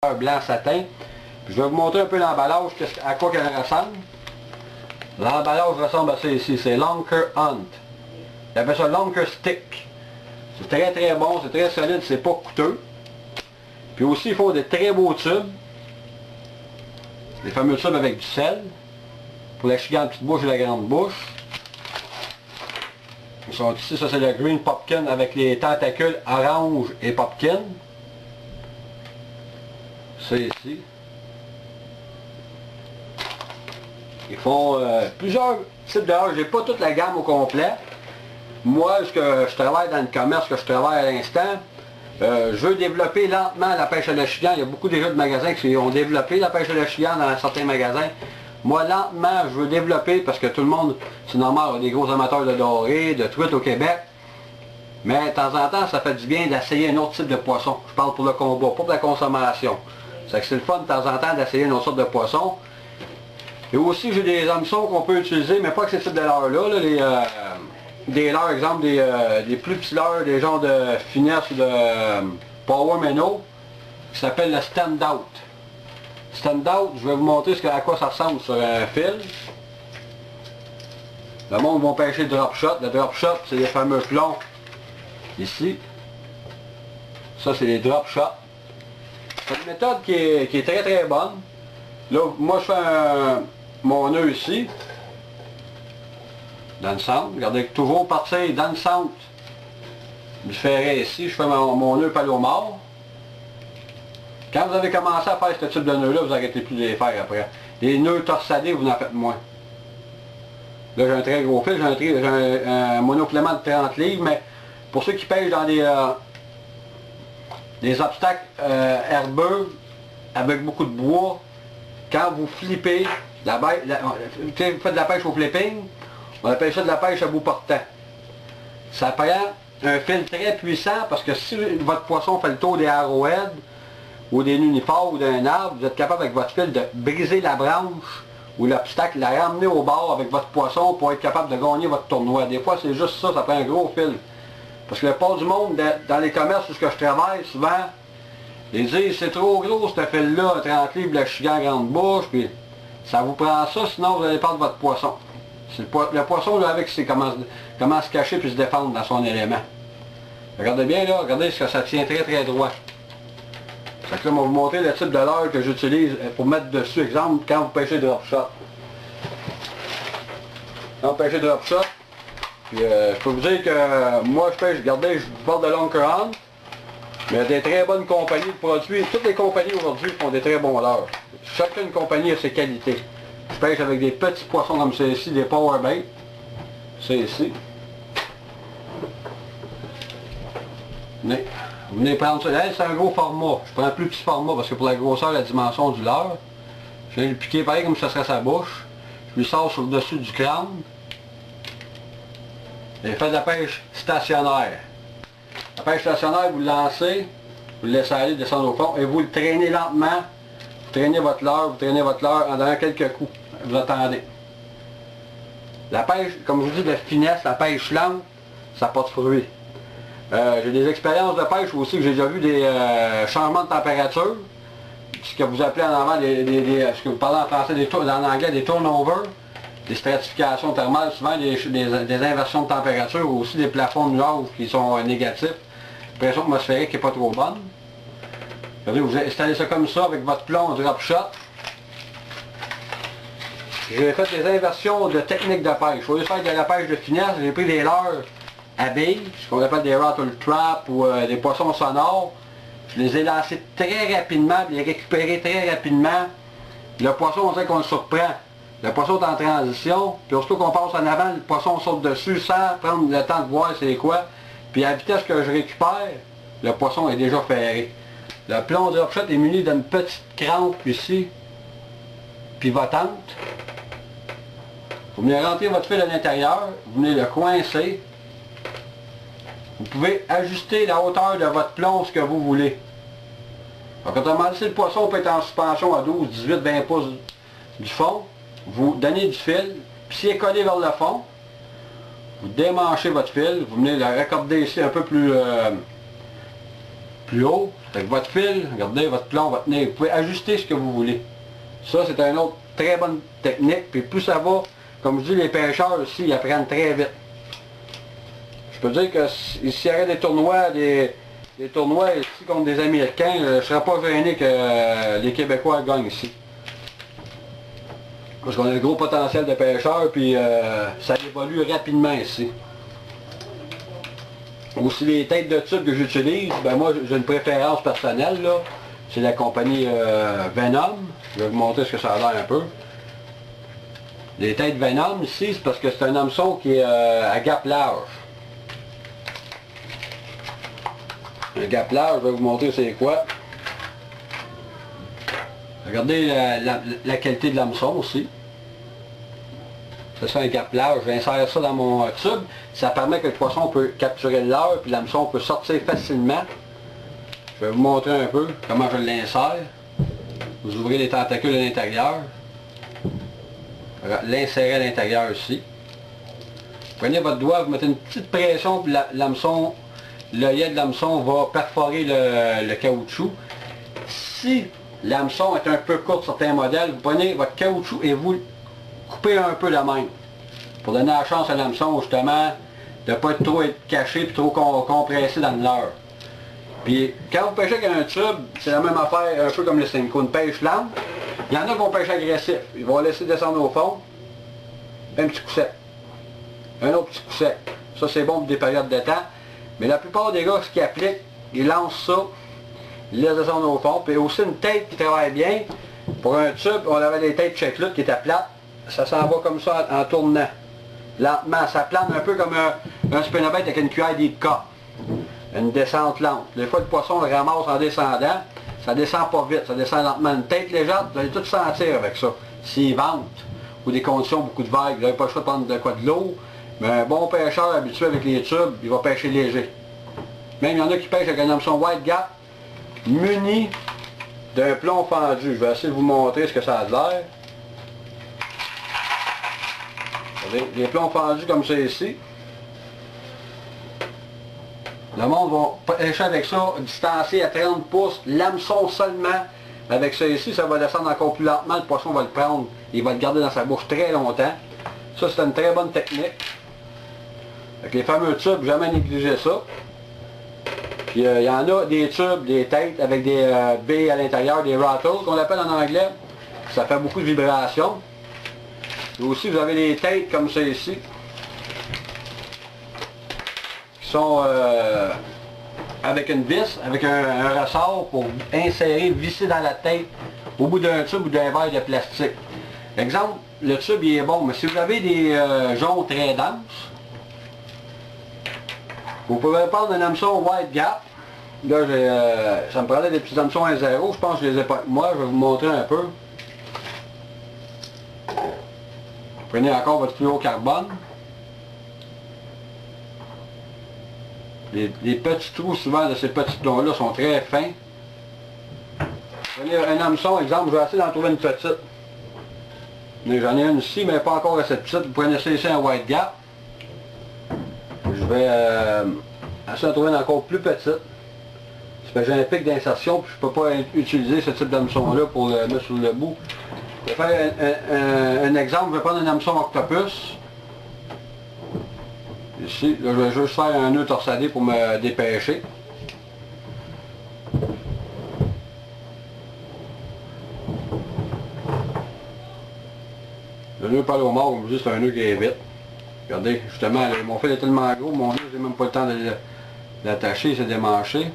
blanc satin. Puis je vais vous montrer un peu l'emballage, à quoi qu'elle ressemble. L'emballage ressemble à ça ici, c'est Lunker Hunt. Ils appellent ça Lunker Stick. C'est très très bon, c'est très solide, c'est pas coûteux. Puis aussi ils font des très beaux tubes. Les fameux tubes avec du sel. Pour la chigan petite bouche et la grande bouche. Ils sont ici, ça c'est le Green Pumpkin avec les tentacules orange et pumpkin. C'est ici. Ils font plusieurs types de haches. J'ai pas toute la gamme au complet. Moi, je travaille dans le commerce, que je travaille à l'instant, je veux développer lentement la pêche à l'échigan. Il y a beaucoup déjà de magasins qui ont développé la pêche à l'échigan dans certains magasins. Moi, lentement, je veux développer parce que tout le monde, c'est normal, il y a des gros amateurs de dorés, de truites au Québec. Mais de temps en temps, ça fait du bien d'essayer un autre type de poisson. Je parle pour le combat, pas pour la consommation. C'est le fun de temps en temps d'essayer une autre sorte de poisson. Et aussi, j'ai des hameçons qu'on peut utiliser, mais pas que ces types de leurres-là. Des leurres, exemple, des plus petits leurres, des genres de finesse ou de power minnow, qui s'appelle le stand-out. Stand-out, je vais vous montrer à quoi ça ressemble sur un fil. Le monde va pêcher le drop shot. Le drop shot, c'est les fameux plombs. Ici. Ça, c'est les drop shots. C'est une méthode qui est très très bonne. Là, moi, je fais mon nœud ici. Dans le centre. Regardez, toujours partir dans le centre du ferret ici. Je fais mon nœud palomar. Quand vous avez commencé à faire ce type de nœud-là, vous n'arrêtez plus de les faire après. Les nœuds torsadés, vous en faites moins. Là, j'ai un très gros fil, j'ai un monoclément de 30 livres, mais pour ceux qui pêchent dans des obstacles herbeux, avec beaucoup de bois, quand vous flippez, vous faites de la pêche au flipping, on appelle ça de la pêche à bout portant. Ça prend un fil très puissant, parce que si votre poisson fait le tour des arrowheads, ou des nunéphores ou d'un arbre, vous êtes capable avec votre fil de briser la branche ou l'obstacle, la ramener au bord avec votre poisson pour être capable de gagner votre tournoi. Des fois, c'est juste ça, ça prend un gros fil. Parce que le pas du monde, dans les commerces où je travaille, souvent, ils disent, c'est trop gros ce fil-là, 30 livres, le chigan grande bouche, puis ça vous prend ça, sinon vous allez perdre votre poisson. Le poisson, là, avec, c'est comment se cacher puis se défendre dans son élément. Regardez bien là, regardez ce que ça tient très très droit. Fait que là, on va vous montrer le type de leurre que j'utilise pour mettre dessus. Exemple, quand vous pêchez drop shot. Quand vous pêchez drop shot, puis, je peux vous dire que moi je pêche, regardez, je vous parle de Lunker Hunt, mais il y a des très bonnes compagnies de produits. Toutes les compagnies aujourd'hui font des très bons leurres. Chacune compagnie a ses qualités. Je pêche avec des petits poissons comme ceux-ci, des power bait. C'est ici. Vous venez prendre ça. C'est un gros format. Je prends un plus petit format parce que pour la grosseur, la dimension du leurre, je viens le piquer pareil comme ça serait sa bouche. Je lui sors sur le dessus du crâne. Et fait de la pêche stationnaire. La pêche stationnaire, vous le lancez, vous le laissez aller, descendre au fond, et vous le traînez lentement. Vous traînez votre leurre en donnant quelques coups. Vous attendez. La pêche, comme je vous dis, de finesse, la pêche lente, ça n'a pas de fruit. J'ai des expériences de pêche aussi, que j'ai déjà vu des changements de température, ce que vous appelez en avant, ce que vous parlez en français, en anglais, des turnovers, des stratifications thermales, souvent des inversions de température, ou aussi des plafonds de nuages qui sont négatifs, pression atmosphérique qui n'est pas trop bonne. Vous installez ça comme ça avec votre plomb drop shot. J'ai fait des inversions de techniques de pêche. Au lieu de faire de la pêche de finesse, j'ai pris des leurres à billes, ce qu'on appelle des rattle traps ou des poissons sonores. Je les ai lancés très rapidement, les récupérer très rapidement. Le poisson, on sait qu'on le surprend. Le poisson est en transition, puis aussitôt qu'on passe en avant, le poisson saute dessus sans prendre le temps de voir c'est quoi. Puis à la vitesse que je récupère, le poisson est déjà ferré. Le plomb drop shot est muni d'une petite crampe ici, pivotante. Vous venez rentrer votre fil à l'intérieur, vous venez le coincer. Vous pouvez ajuster la hauteur de votre plomb ce que vous voulez. Donc, autrement dit, si le poisson peut être en suspension à 12, 18, 20 pouces du fond, vous donnez du fil, puis s'il est collé vers le fond, vous démanchez votre fil, vous venez le raccorder ici un peu plus plus haut. Avec votre fil, regardez, votre plomb va tenir. Vous pouvez ajuster ce que vous voulez. Ça, c'est une autre très bonne technique. Puis plus ça va, comme je dis, les pêcheurs aussi, ils apprennent très vite. Je peux dire que s'il y aurait des tournois ici contre des Américains, je ne serais pas gêné que les Québécois gagnent ici. Parce qu'on a un gros potentiel de pêcheurs, puis ça évolue rapidement ici. Aussi les têtes de tube que j'utilise, ben moi j'ai une préférence personnelle là. C'est la compagnie Venom. Je vais vous montrer ce que ça a l'air un peu. Les têtes Venom ici, c'est parce que c'est un hameçon qui est à gap large. Un gap large, je vais vous montrer c'est quoi. Regardez la qualité de l'hameçon aussi. C'est ça un gap large, j'insère ça dans mon tube. Ça permet que le poisson peut capturer le leurre, puis l'hameçon peut sortir facilement. Je vais vous montrer un peu comment je l'insère. Vous ouvrez les tentacules à l'intérieur. L'insérer à l'intérieur ici. Prenez votre doigt, vous mettez une petite pression, puis l'hameçon, l'œillet de l'hameçon va perforer le caoutchouc. Si l'hameçon est un peu court sur certains modèles, vous prenez votre caoutchouc et vous coupez un peu la même. Pour donner la chance à l'hameçon justement de ne pas trop être caché et trop compressé dans le leurre. Puis quand vous pêchez avec un tube, c'est la même affaire, un peu comme le Senko, une pêche lente. Il y en a qui vont pêcher agressif. Ils vont laisser descendre au fond. Un petit coup sec. Un autre petit coup sec. Ça c'est bon pour des périodes de temps. Mais la plupart des gars, ce qu'ils appliquent, ils lancent ça, ils laissent descendre au fond. Puis aussi une tête qui travaille bien. Pour un tube, on avait des têtes check-lut qui étaient plates. Ça s'en va comme ça en tournant. Lentement. Ça plane un peu comme un spinnerbait avec une cuillère d'Ipka. Une descente lente. Des fois, le poisson le ramasse en descendant. Ça descend pas vite. Ça descend lentement. Une tête légère, vous allez tout sentir avec ça. S'il vente, ou des conditions, beaucoup de vagues, vous n'avez pas le choix de prendre de quoi de l'eau. Mais un bon pêcheur habitué avec les tubes, il va pêcher léger. Même il y en a qui pêchent avec un hameçon White Gap, muni d'un plomb fendu. Je vais essayer de vous montrer ce que ça a de l'air. Des plombs fendus comme ça ici. Le monde va pêcher avec ça, distancé à 30 pouces, l'hameçon seulement. Avec ça ici, ça va descendre encore plus lentement, le poisson va le prendre, il va le garder dans sa bouche très longtemps. Ça, c'est une très bonne technique. Avec les fameux tubes, jamais négliger ça. Puis il y en a des tubes, des têtes avec des baies à l'intérieur, des rattles qu'on appelle en anglais. Ça fait beaucoup de vibrations. Et aussi, vous avez des têtes comme ça ici. Qui sont avec une vis, avec un ressort pour insérer, visser dans la tête au bout d'un tube ou d'un verre de plastique. Exemple, le tube il est bon, mais si vous avez des joncs très denses, vous pouvez prendre un hameçon White Gap. Là, ça me prenait des petits hameçons 1.0, je pense que je les ai pas avec moi, je vais vous montrer un peu. Prenez encore votre fluorocarbone. Les petits trous souvent de ces petits plomb-là sont très fins. Prenez un hameçon, exemple, je vais essayer d'en trouver une petite. J'en ai une ici, mais pas encore assez petite. Vous pouvez essayer ici un White Gap. Je vais essayer d'en trouver une encore plus petite. Parce que j'ai un pic d'insertion, puis je ne peux pas utiliser ce type d'hameçon-là pour le mettre sur le bout. Je vais faire un exemple, je vais prendre un hameçon octopus. Ici, là, je vais juste faire un nœud torsadé pour me dépêcher. Le nœud palomar, comme je dis, c'est un nœud qui est vite. Regardez, justement, mon fil est tellement gros, mon nœud, j'ai même pas le temps de l'attacher, c'est démanché.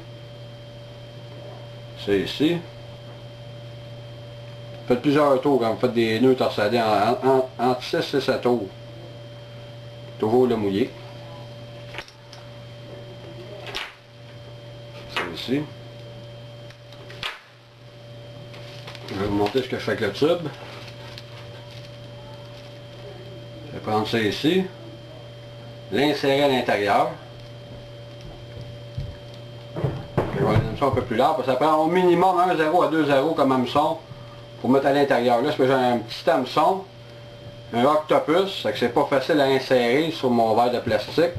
C'est ici. Faites plusieurs tours quand vous faites des nœuds torsadés entre 6 et 7 tours. Toujours le mouiller. C'est ici. Je vais vous montrer ce que je fais avec le tube. Je vais prendre ça ici. L'insérer à l'intérieur. Je vais aller un peu plus large, parce que ça prend au minimum 1,0 à 2,0 comme hameçon pour mettre à l'intérieur. Là, j'ai un petit hameçon, un octopus, c'est que c'est pas facile à insérer sur mon verre de plastique.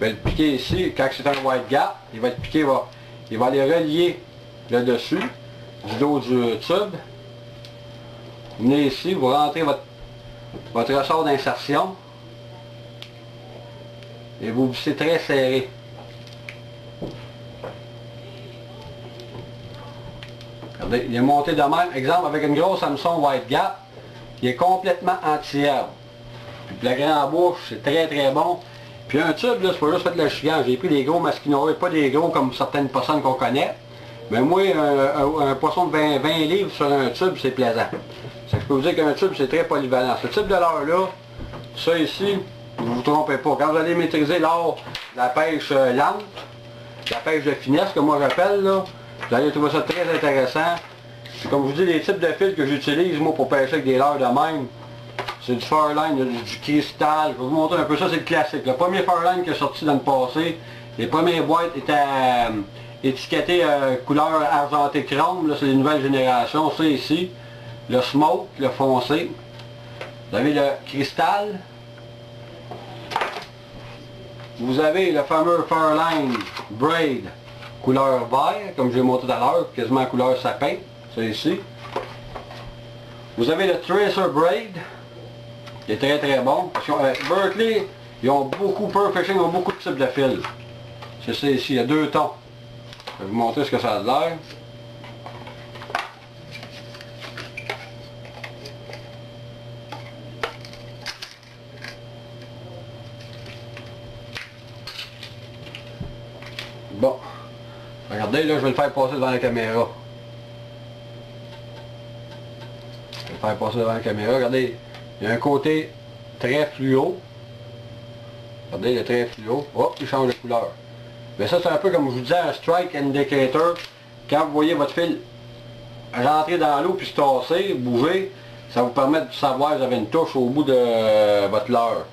vais le piquer ici. Quand c'est un wide gap, il va être piqué, il va aller relier le dessus du dos du tube. Vous venez ici, vous rentrez votre ressort d'insertion et vous vissez très serré. Regardez, il est monté de même. Exemple, avec une grosse hameçon wide gap, il est complètement anti-herbe. Puis le grain en bouche, c'est très très bon. Puis un tube, là, c'est pas juste fait de la chigan. J'ai pris des gros masquinores, pas des gros comme certaines poissons qu'on connaît. Mais moi, un poisson de 20 livres sur un tube, c'est plaisant. Je peux vous dire qu'un tube, c'est très polyvalent. Ce type de leurre-là, ça ici, ne vous trompez pas. Quand vous allez maîtriser l'art de la pêche lente, la pêche de finesse, que moi j'appelle, là, vous allez trouver ça très intéressant. Puis comme je vous dis, les types de fils que j'utilise, moi, pour pêcher avec des leurres de même, c'est du Farline, du cristal. Je vais vous montrer un peu ça, c'est le classique. Le premier Farline qui est sorti dans le passé, les premières boîtes étaient étiquetées couleur argenté chrome, là c'est les nouvelles générations, c'est ici. Le smoke, le foncé. Vous avez le cristal. Vous avez le fameux Farline Braid couleur vert, comme j'ai montré tout à l'heure, quasiment couleur sapin, c'est ici. Vous avez le Tracer Braid, qui est très très bon. Parce que Berkley, ils ont beaucoup, Pearl Fishing, ils ont beaucoup de types de fils. C'est ça ici, il y a 2 tons. Je vais vous montrer ce que ça a l'air. Bon, regardez là, je vais le faire passer devant la caméra. Je vais le faire passer devant la caméra, regardez, il y a un côté très fluo. Regardez, il est très fluo. Hop, il change de couleur. Mais ça, c'est un peu comme je vous disais, un strike indicator. Quand vous voyez votre fil rentrer dans l'eau puis se tasser, bouger, ça vous permet de savoir que vous avez une touche au bout de votre leurre.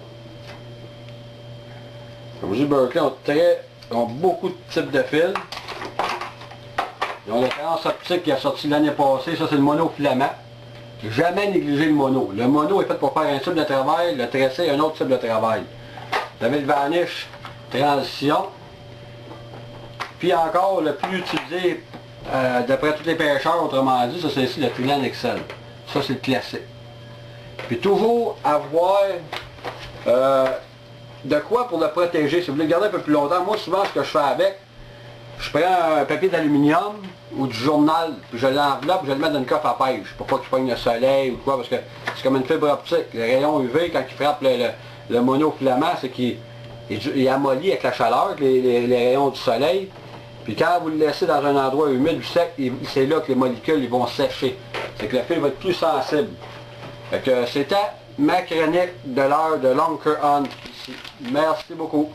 Comme je dis, Berkley ont beaucoup de types de fils. Ils ont le transoptique qui a sorti l'année passée, ça c'est le monofilament. Jamais négliger le mono. Le mono est fait pour faire un type de travail, le tressé un autre type de travail. Vous avez le vanish transition. Puis encore, le plus utilisé d'après tous les pêcheurs, autrement dit, ça c'est ici le Trilan Excel. Ça c'est le classique. Puis toujours avoir de quoi pour le protéger. Si vous voulez le garder un peu plus longtemps, moi souvent ce que je fais avec, je prends un papier d'aluminium ou du journal, puis je l'enveloppe, je le mets dans une coffre à pêche, pour pas qu'il pogne le soleil ou quoi, parce que c'est comme une fibre optique. Le rayon UV, quand il frappe le monofilament, c'est qu'il amollit avec la chaleur, les rayons du soleil. Puis quand vous le laissez dans un endroit humide ou sec, c'est là que les molécules ils vont sécher. C'est que le fil va être plus sensible. Fait que c'était ma chronique de l'heure de Lunker Hunt ici. Merci beaucoup.